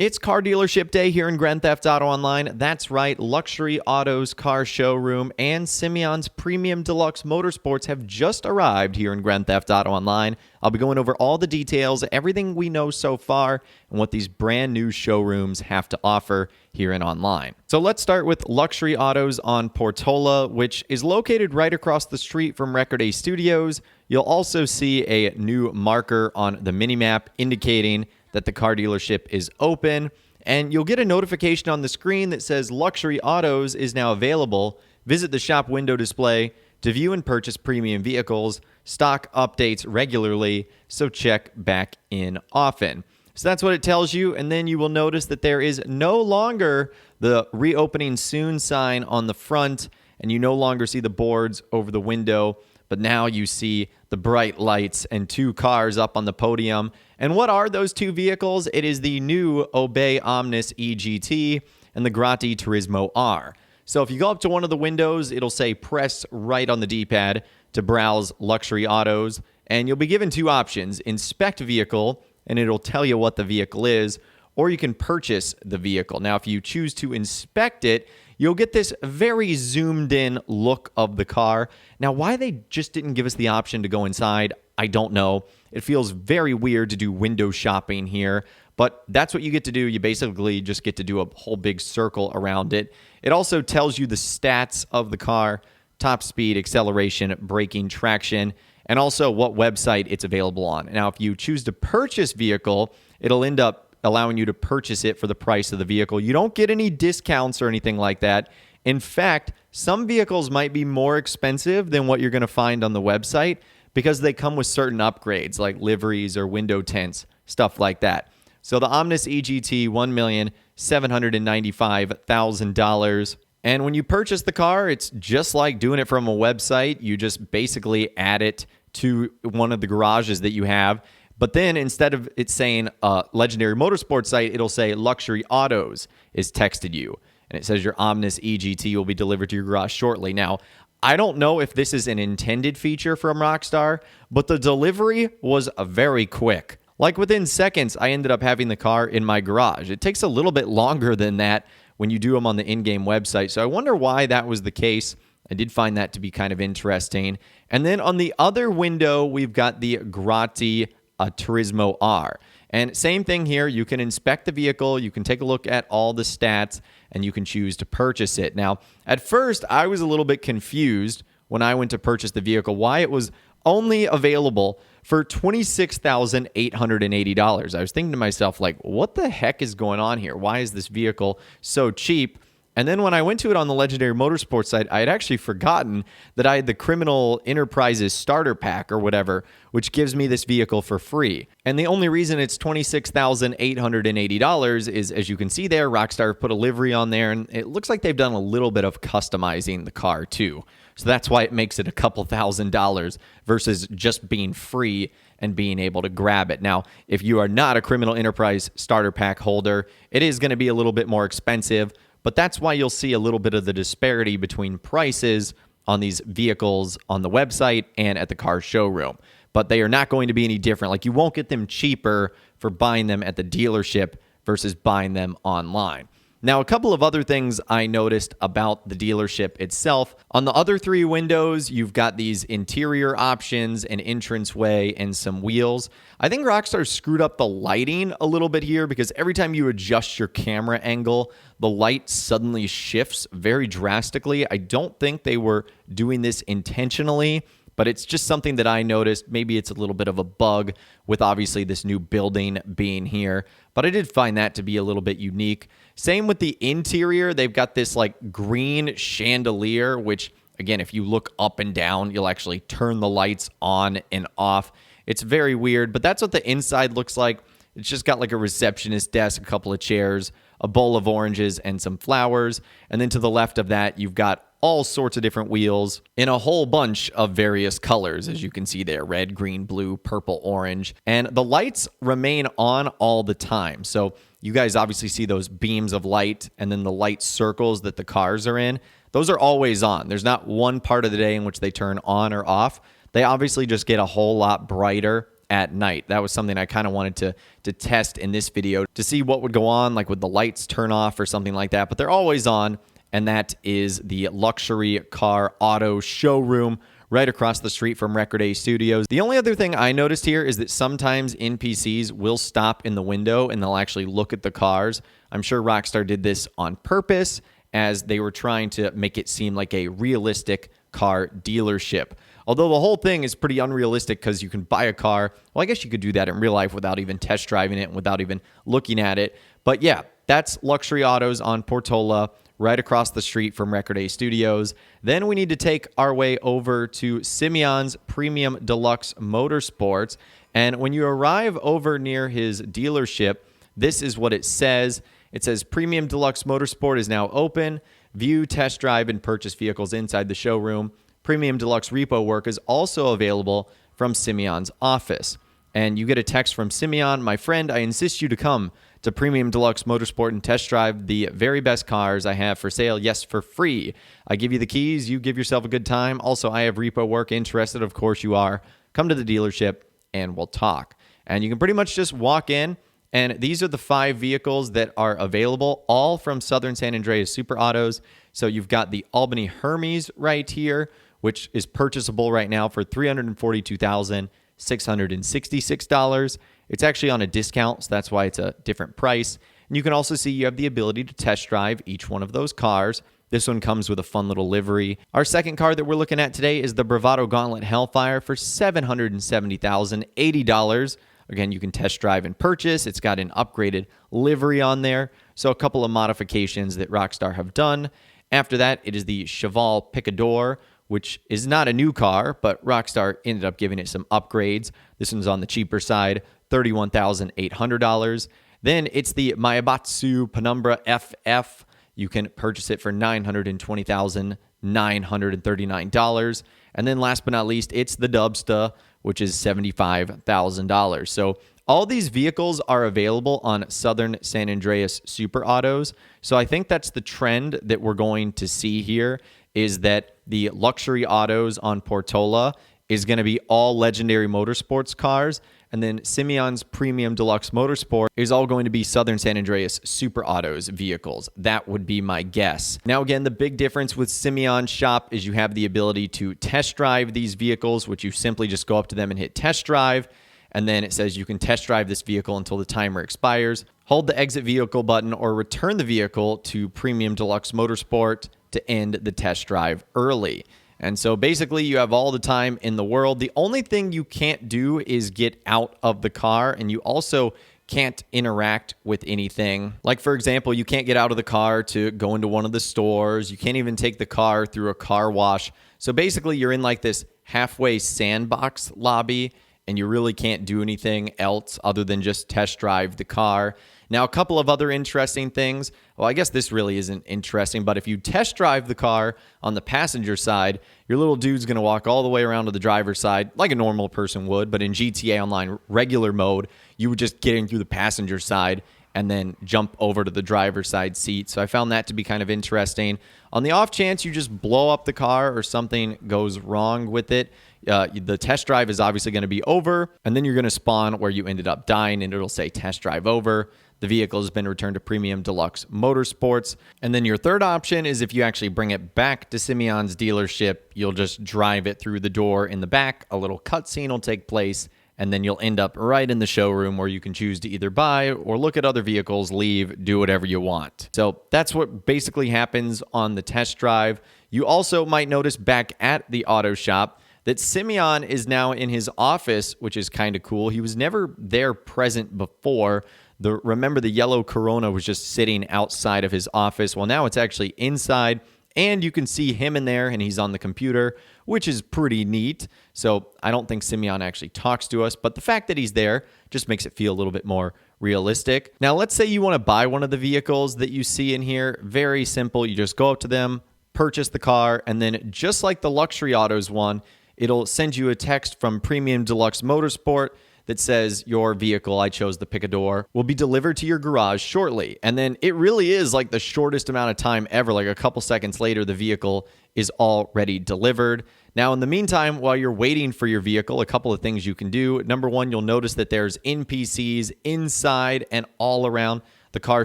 It's car dealership day here in Grand Theft Auto Online. That's right, Luxury Autos Car Showroom and Simeon's Premium Deluxe Motorsports have just arrived here in Grand Theft Auto Online. I'll be going over all the details, everything we know so far, and what these brand new showrooms have to offer here in online. So let's start with Luxury Autos on Portola, which is located right across the street from Record A Studios. You'll also see a new marker on the minimap indicating that the car dealership is open, and you'll get a notification on the screen that says Luxury Autos is now available. Visit the shop window display to view and purchase premium vehicles. Stock updates regularly, so check back in often. So that's what it tells you, and then you will notice that there is no longer the reopening soon sign on the front, and you no longer see the boards over the window, but now you see the bright lights and two cars up on the podium. And what are those two vehicles? It is the new Obey Omnis EGT and the Grati Turismo R. So if you go up to one of the windows, it'll say press right on the D-pad to browse Luxury Autos, and you'll be given two options: inspect vehicle, and it'll tell you what the vehicle is, or you can purchase the vehicle. Now, if you choose to inspect it, you'll get this very zoomed in look of the car. Now, why they just didn't give us the option to go inside, I don't know. It feels very weird to do window shopping here, but that's what you get to do. You basically just get to do a whole big circle around it. It also tells you the stats of the car: top speed, acceleration, braking, traction, and also what website it's available on. Now, if you choose to purchase vehicle, it'll end up allowing you to purchase it for the price of the vehicle. You don't get any discounts or anything like that. In fact, some vehicles might be more expensive than what you're going to find on the website because they come with certain upgrades like liveries or window tints, stuff like that. So the Omnis EGT, $1,795,000. And when you purchase the car, it's just like doing it from a website. You just basically add it to one of the garages that you have. But then instead of it saying Legendary Motorsports site, it'll say Luxury Autos is texted you. And it says your Omnis EGT will be delivered to your garage shortly. Now, I don't know if this is an intended feature from Rockstar, but the delivery was very quick. Like within seconds, I ended up having the car in my garage. It takes a little bit longer than that when you do them on the in-game website. So I wonder why that was the case. I did find that to be kind of interesting. And then on the other window, we've got the Grati Turismo R. And same thing here. You can inspect the vehicle, you can take a look at all the stats, and you can choose to purchase it. Now, at first, I was a little bit confused when I went to purchase the vehicle, why it was only available for $26,880. I was thinking to myself, like, what the heck is going on here? Why is this vehicle so cheap? And then when I went to it on the Legendary Motorsports site, I had actually forgotten that I had the Criminal Enterprises starter pack or whatever, which gives me this vehicle for free. And the only reason it's $26,880 is, as you can see there, Rockstar put a livery on there, and it looks like they've done a little bit of customizing the car too. So that's why it makes it a couple $1,000s versus just being free and being able to grab it. Now, if you are not a Criminal Enterprise starter pack holder, it is going to be a little bit more expensive. But that's why you'll see a little bit of the disparity between prices on these vehicles on the website and at the car showroom. But they are not going to be any different. Like, you won't get them cheaper for buying them at the dealership versus buying them online. Now, a couple of other things I noticed about the dealership itself. On the other three windows, you've got these interior options, an entranceway, and some wheels. I think Rockstar screwed up the lighting a little bit here because every time you adjust your camera angle, the light suddenly shifts very drastically. I don't think they were doing this intentionally, but it's just something that I noticed. Maybe it's a little bit of a bug with obviously this new building being here, but I did find that to be a little bit unique. Same with the interior. They've got this like green chandelier, which again, if you look up and down, you'll actually turn the lights on and off. It's very weird, but that's what the inside looks like. It's just got like a receptionist desk, a couple of chairs, a bowl of oranges, and some flowers. And then to the left of that, you've got all sorts of different wheels in a whole bunch of various colors, as you can see there: red, green, blue, purple, orange. And the lights remain on all the time. So you guys obviously see those beams of light and then the light circles that the cars are in. Those are always on. There's not one part of the day in which they turn on or off. They obviously just get a whole lot brighter at night. That was something I kind of wanted to test in this video to see what would go on, like would the lights turn off or something like that. But they're always on, and that is the luxury car auto showroom right across the street from Record A Studios. The only other thing I noticed here is that sometimes NPCs will stop in the window and they'll actually look at the cars. I'm sure Rockstar did this on purpose, as they were trying to make it seem like a realistic car dealership. Although the whole thing is pretty unrealistic because you can buy a car. Well, I guess you could do that in real life without even test driving it and without even looking at it. But yeah, that's Luxury Autos on Portola, right across the street from Record A Studios. Then we need to take our way over to Simeon's Premium Deluxe Motorsports. And when you arrive over near his dealership, this is what it says. It says Premium Deluxe Motorsport is now open. View, test drive, and purchase vehicles inside the showroom. Premium Deluxe repo work is also available from Simeon's office. And you get a text from Simeon: my friend, I insist you to come to Premium Deluxe Motorsport and test drive the very best cars I have for sale. Yes, for free. I give you the keys. You give yourself a good time. Also, I have repo work. Interested? Of course you are. Come to the dealership and we'll talk. And you can pretty much just walk in. And these are the 5 vehicles that are available, all from Southern San Andreas Super Autos. So you've got the Albany Hermes right here, which is purchasable right now for $342,666. It's actually on a discount, so that's why it's a different price. And you can also see you have the ability to test drive each one of those cars. This one comes with a fun little livery. Our second car that we're looking at today is the Bravado Gauntlet Hellfire for $770,080. Again, you can test drive and purchase. It's got an upgraded livery on there. So a couple of modifications that Rockstar have done. After that, it is the Cheval Picador, which is not a new car, but Rockstar ended up giving it some upgrades. This one's on the cheaper side, $31,800. Then it's the Maebatsu Penumbra FF. You can purchase it for $920,939. And then last but not least, it's the Dubsta, which is $75,000. So all these vehicles are available on Southern San Andreas Super Autos. So I think that's the trend that we're going to see here, is that the luxury autos on Portola is going to be all Legendary Motorsports cars, and then Simeon's Premium Deluxe Motorsport is all going to be Southern San Andreas Super Autos vehicles. That would be my guess. Now, again, the big difference with Simeon's shop is you have the ability to test drive these vehicles, which you simply just go up to them and hit test drive, and then it says you can test drive this vehicle until the timer expires. Hold the exit vehicle button or return the vehicle to Premium Deluxe Motorsport to end the test drive early. And so basically you have all the time in the world. The only thing you can't do is get out of the car, and you also can't interact with anything. Like, for example, you can't get out of the car to go into one of the stores. You can't even take the car through a car wash. So basically you're in like this halfway sandbox lobby, and you really can't do anything else other than just test drive the car. Now, a couple of other interesting things. Well, I guess this really isn't interesting, but if you test drive the car on the passenger side, your little dude's going to walk all the way around to the driver's side like a normal person would, but in GTA Online regular mode, you would just get in through the passenger side and then jump over to the driver's side seat. So I found that to be kind of interesting. On the off chance you just blow up the car or something goes wrong with it, the test drive is obviously going to be over, and then you're going to spawn where you ended up dying, and it'll say test drive over. The vehicle has been returned to Premium Deluxe Motorsports. And then your third option is if you actually bring it back to Simeon's dealership, you'll just drive it through the door in the back. A little cutscene will take place, and then you'll end up right in the showroom where you can choose to either buy or look at other vehicles, leave, do whatever you want. So that's what basically happens on the test drive. You also might notice back at the auto shop that Simeon is now in his office, which is kind of cool. He was never there present before. Remember, the yellow Corona was just sitting outside of his office. Well, now it's actually inside, and you can see him in there, and he's on the computer, which is pretty neat. So I don't think Simeon actually talks to us, but the fact that he's there just makes it feel a little bit more realistic. Now, let's say you want to buy one of the vehicles that you see in here. Very simple. You just go up to them, purchase the car, and then just like the Luxury Autos one, it'll send you a text from Premium Deluxe Motorsport that says your vehicle, I chose the Picador, will be delivered to your garage shortly. And then it really is like the shortest amount of time ever. Like a couple seconds later, the vehicle is already delivered. Now, in the meantime, while you're waiting for your vehicle, a couple of things you can do. Number one, you'll notice that there's NPCs inside and all around the car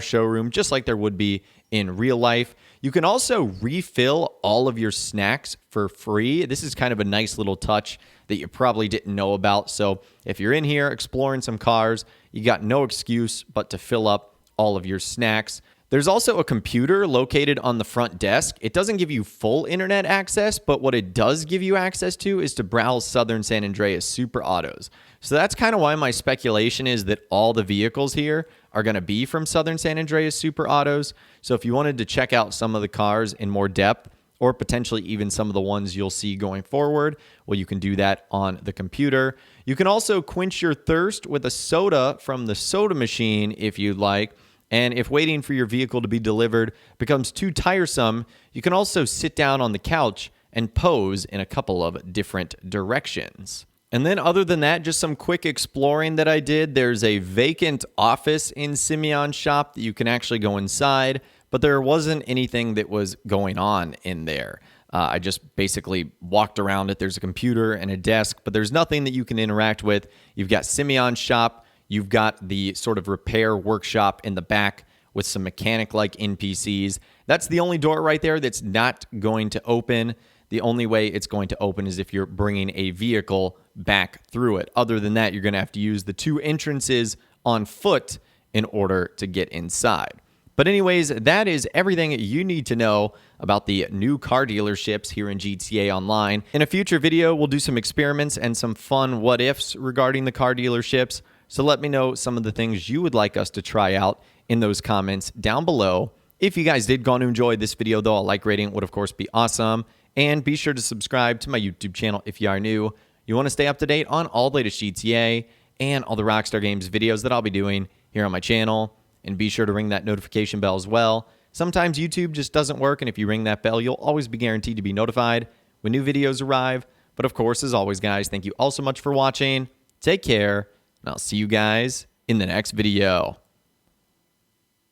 showroom, just like there would be in real life. You can also refill all of your snacks for free. This is kind of a nice little touch that you probably didn't know about. So if you're in here exploring some cars, you got no excuse but to fill up all of your snacks. There's also a computer located on the front desk. It doesn't give you full internet access, but what it does give you access to is to browse Southern San Andreas Super Autos. So that's kind of why my speculation is that all the vehicles here are going to be from Southern San Andreas Super Autos. So if you wanted to check out some of the cars in more depth, or potentially even some of the ones you'll see going forward, well, you can do that on the computer. You can also quench your thirst with a soda from the soda machine if you'd like. And if waiting for your vehicle to be delivered becomes too tiresome, you can also sit down on the couch and pose in a couple of different directions. And then other than that, just some quick exploring that I did. There's a vacant office in Simeon's shop that you can actually go inside, but there wasn't anything that was going on in there. I just basically walked around it. There's a computer and a desk, but there's nothing that you can interact with. You've got Simeon's shop. You've got the sort of repair workshop in the back with some mechanic-like NPCs. That's the only door right there that's not going to open. The only way it's going to open is if you're bringing a vehicle back through it. Other than that, you're going to have to use the two entrances on foot in order to get inside. But anyways, that is everything you need to know about the new car dealerships here in GTA Online. In a future video, we'll do some experiments and some fun what-ifs regarding the car dealerships. So let me know some of the things you would like us to try out in those comments down below. If you guys did go on to enjoy this video, though, a like rating would, of course, be awesome. And be sure to subscribe to my YouTube channel if you are new. You want to stay up to date on all the latest GTA and all the Rockstar Games videos that I'll be doing here on my channel. And be sure to ring that notification bell as well. Sometimes YouTube just doesn't work, and if you ring that bell, you'll always be guaranteed to be notified when new videos arrive. But of course, as always, guys, thank you all so much for watching. Take care, and I'll see you guys in the next video.